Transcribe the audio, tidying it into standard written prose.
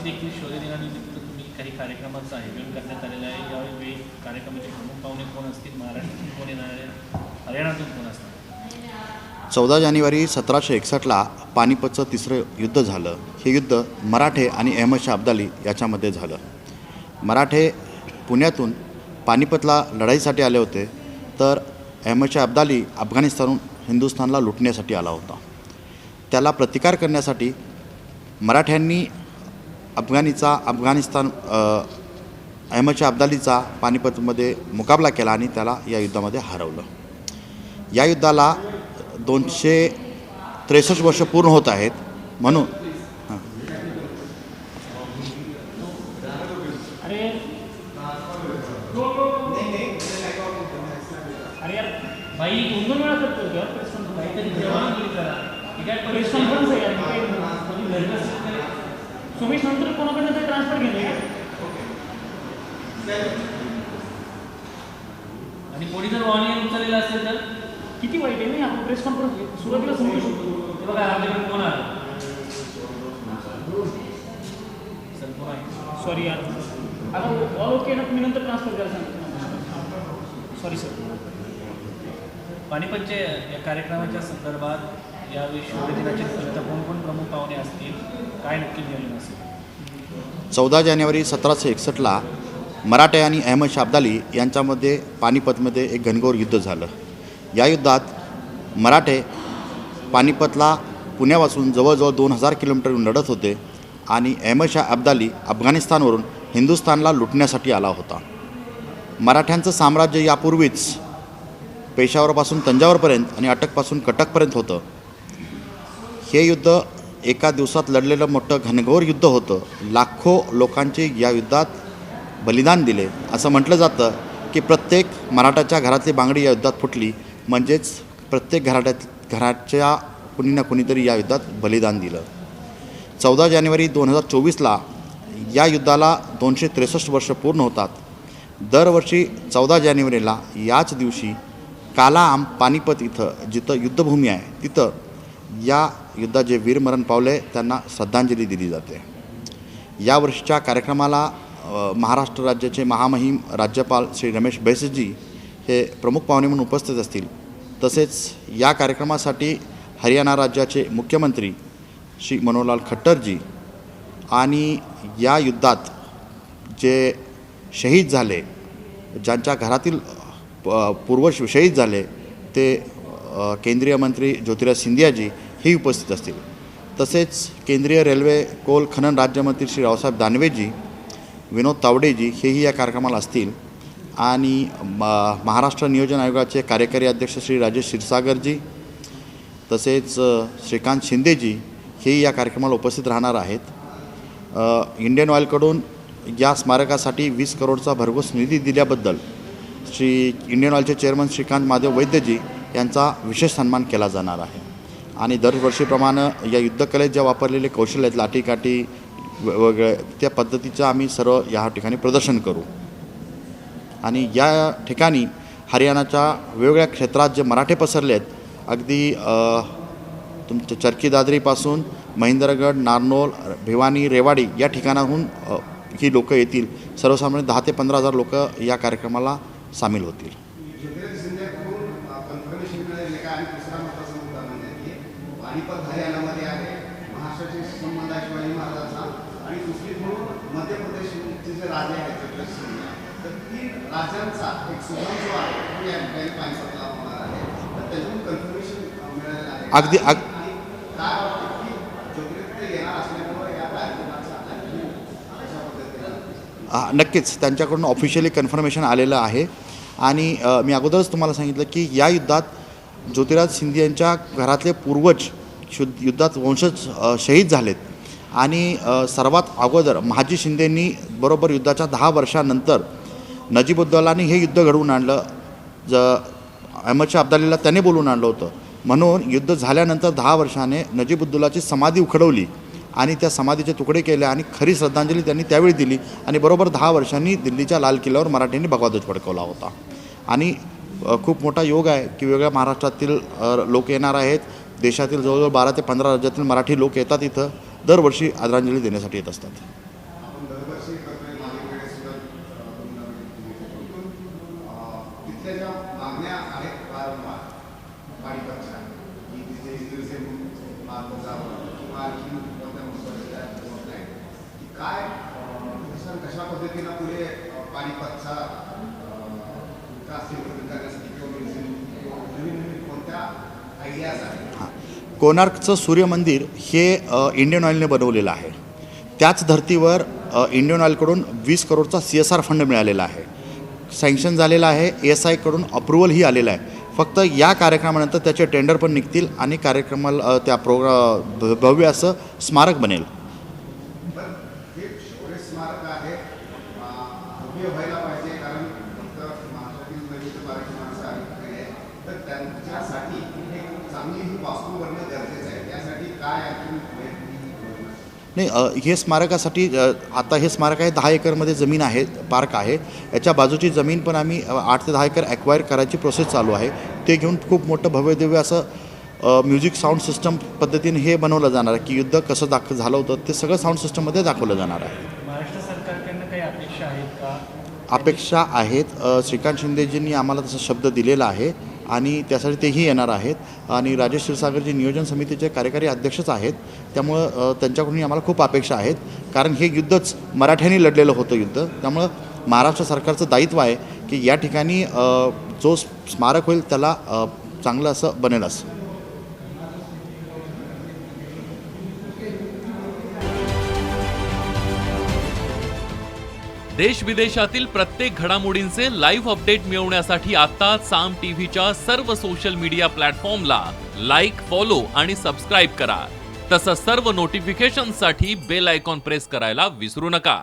देखील शौर्य दिनानिमित्त तुम्ही काही कार्यक्रमाचं आयोजन करण्यात आलेलं आहे. यावेळी कार्यक्रमाचे प्रमुख पाहुणे कोण असतील, महाराष्ट्रातून कोण येणार आहे, हरियाणातून कोण असणार? 14 जानेवारी 1761ला पानिपतचं तिसरं युद्ध झालं. हे युद्ध मराठे आणि अहमदशाह अब्दाली याच्यामध्ये झालं. मराठे पुण्यातून पानिपतला लढाईसाठी आले होते, तर अहमदशाह अब्दाली अफगाणिस्तानहून हिंदुस्थानला लुटण्यासाठी आला होता. त्याला प्रतिकार करण्यासाठी मराठ्यांनी अफगाणिस्तान अहमदशाह अब्दालीचा पानिपतमध्ये मुकाबला केला आणि त्याला या युद्धामध्ये हरवलं. या युद्धाला 263 वर्ष पूर्ण होत आहेत. म्हणून आणि कोणी जर ऑनलाईन उचललेलं असेल तर किती वाईट आहे. नाही आपण प्रेस कॉन्फरन्स सुरुवातीला समजू शकतो. ते बघा आपल्याकडे कोण आलं सर, कोण आहे? सॉरी यार, आता ऑल ओके ना, तुम्ही नंतर ट्रान्सफर करायला सांगितलं. Sorry sir. पानिपतच्या या कार्यक्रमाच्या संदर्भात यावेळी शौर्य दिनाच्या निमित्त कोण प्रमुख पाहुणे असतील, काय नक्की नियोजन असेल? 14 जानेवारी 1761ला मराठे आणि अहमदशाह अब्दाली यांच्यामध्ये पानिपतमध्ये एक घनघोर युद्ध झालं. या युद्धात मराठे पानिपतला पुण्यापासून जवळजवळ 2000 किलोमीटरहून लढत होते आणि अहमदशाह अब्दाली अफगाणिस्तानवरून हिंदुस्थानला लुटण्यासाठी आला होता. मराठ्यांचं साम्राज्य यापूर्वीच पेशावरपासून तंजावरपर्यंत आणि अटकपासून कटकपर्यंत होतं. हे युद्ध एका दिवसात लढलेलं मोठं घनघोर युद्ध होतं. लाखो लोकांचे या युद्धात बलिदान दिले. असं म्हटलं जातं की प्रत्येक मराठाच्या घरातली बांगडी या युद्धात फुटली, म्हणजेच प्रत्येक घराच्या कुणी ना कुणीतरी या युद्धात बलिदान दिलं. 14 जानेवारी 2024ला या युद्धाला 263 वर्ष पूर्ण होतात. दरवर्षी 14 जानेवारीला याच दिवशी कालाआम पानिपत इथं जिथं युद्धभूमी आहे तिथं या युद्धात जे वीरमरण पावले त्यांना श्रद्धांजली दिली जाते. यावर्षीच्या कार्यक्रमाला महाराष्ट्र राज्याचे महामहिम राज्यपाल श्री रमेश बैसजी हे प्रमुख पाहुणे म्हणून उपस्थित असतील. तसेच या कार्यक्रमासाठी हरियाणा राज्याचे मुख्यमंत्री श्री मनोहरलाल खट्टरजी आणि या युद्धात जे शहीद झाले, ज्यांच्या घरातील पूर्वज शहीद झाले, ते केंद्रीय मंत्री ज्योतिराज सिंधियाजी हे उपस्थित असतील. तसेच केंद्रीय रेल्वे कोल खनन राज्यमंत्री श्री रावसाहेब दानवेजी, विनोद तावडेजी हेही या कार्यक्रमाला असतील. आणि महाराष्ट्र नियोजन आयोगाचे कार्यकारी अध्यक्ष श्री राजेश क्षीरसागरजी, तसेच श्रीकांत शिंदेजी हेही या कार्यक्रमाला उपस्थित राहणार आहेत. इंडियन ऑइलकडून या स्मारकासाठी 20 करोडचा भरघोस निधी दिल्याबद्दल श्री इंडियन ऑइलचे चेअरमन श्रीकांत महादेव वैद्यजी यांचा विशेष सन्मान केला जाणार आहे. आणि दरवर्षीप्रमाणे या युद्धकलेत ज्या वापरलेले कौशल्य आहेत, लाठीकाठी वेगवेगळ्या त्या पद्धतीचं आम्ही सर्व या ठिकाणी प्रदर्शन करू. आणि या ठिकाणी हरियाणाच्या वेगवेगळ्या क्षेत्रात जे मराठे पसरले आहेत, अगदी तुमच्या चरखी दादरीपासून महेंद्रगड, नारनोल, भिवानी, रेवाडी या ठिकाणाहून ही लोक येतील. सर्वसामान्य 10 ते 15 हजार लोक या कार्यक्रमाला सामील होतील. अगदी नक्कीच त्यांच्याकडून ऑफिशियली कन्फर्मेशन आलेलं आहे. आणि मी अगोदरच तुम्हाला सांगितलं की या युद्धात ज्योतिराज सिंधियांच्या घरातले पूर्वज युद्धात वंशज शहीद झालेत. आणि सर्वात अगोदर महाजी शिंदेंनी बरोबर युद्धाच्या 10 वर्षानंतर नजीबुद्दौलाने हे युद्ध घडवून आणलं. अहमदशाह अब्दालीला त्याने बोलून आणलं होतं. म्हणून युद्ध झाल्यानंतर 10 वर्षाने नजीबुद्दौलाची समाधी उखडवली आणि त्या समाधीचे तुकडे केले आणि खरी श्रद्धांजली त्यांनी त्यावेळी दिली. आणि बरोबर 10 वर्षांनी दिल्लीच्या लाल किल्ल्यावर मराठ्यांनी भगवा ध्वज फडकवला होता. आणि खूप मोठा योग आहे की वेगळ्या महाराष्ट्रातील लोक येणार आहेत. देशातील जवळजवळ 12 ते 15 राज्यातील मराठी लोक येतात इथं दरवर्षी आदरांजली देण्यासाठी येत असतात. आपण दरवर्षी करतोय मालिकेकडे सुद्धा तिथल्या ज्या मागण्या आहेत वारंवार पाणीपतच्या की तिथे दिवसे मार्ग जावं किंवा आणखी कोणत्या महत्त्वाच्या होत नाही की काय कशा पद्धतीनं पुढे पाणीपतचा विकास करण्यासाठी किंवा नवीन कोणत्या आयडियाज आहेत. कोणार्कचं सूर्यमंदिर हे इंडियन ऑइलने बनवलेलं आहे. त्याच धर्तीवर इंडियन ऑइलकडून 20 करोडचा CSR फंड मिळालेला आहे. सँक्शन झालेला आहे. ASIकडून अप्रुव्हलही आलेलं आहे. फक्त या कार्यक्रमानंतर त्याचे टेंडर पण निघतील आणि कार्यक्रमाला त्या भव्य असं स्मारक बनेल. पण हे शौर्य स्मारक आहे भव्य व्हायला पाहिजे कारण फक्त महाराष्ट्रातील नवीन मराठी माणसं आली तर त्यांच्यासाठी एक चांगली ही वास्तू बनणं गरजेचं आहे. त्यासाठी काय आणखी नाही, हे स्मारकासाठी आता हे स्मारक आहे 10 एकरमध्ये जमीन आहे, पार्क आहे. याच्या बाजूची जमीन पण आम्ही 8 ते 10 एकर ॲक्वायर करायची प्रोसेस चालू आहे. ते घेऊन खूप मोठं भव्यदिव्य असं म्युझिक साऊंड सिस्टम पद्धतीने हे बनवलं जाणार आहे की युद्ध कसं झालं होतं ते सगळं साऊंड सिस्टममध्ये दाखवलं जाणार आहे. महाराष्ट्र सरकारकडनं काही अपेक्षा आहेत का? अपेक्षा आहेत. श्रीकांत शिंदेजींनी आम्हाला तसा शब्द दिलेला आहे आणि त्यासाठी तेही येणार आहेत आणि राजेश क्षीरसागरजी नियोजन समितीचे कार्यकारी अध्यक्षच आहेत. त्यामुळं त्यांच्याकडूनही आम्हाला खूप अपेक्षा आहेत कारण हे युद्धच मराठ्यांनी लढलेलं होतं युद्ध. त्यामुळं महाराष्ट्र सरकारचं दायित्व आहे की या ठिकाणी जो स्मारक होईल त्याला चांगलं असं बनेल असं. देश विदेशातील प्रत्येक घडामोडींचे लाईव्ह अपडेट मिळवण्यासाठी आता साम टीव्हीच्या सर्व सोशल मीडिया प्लॅटफॉर्मला लाईक, फॉलो आणि सबस्क्राईब करा. तसंच सर्व नोटिफिकेशनसाठी बेल आयकॉन प्रेस करायला विसरू नका.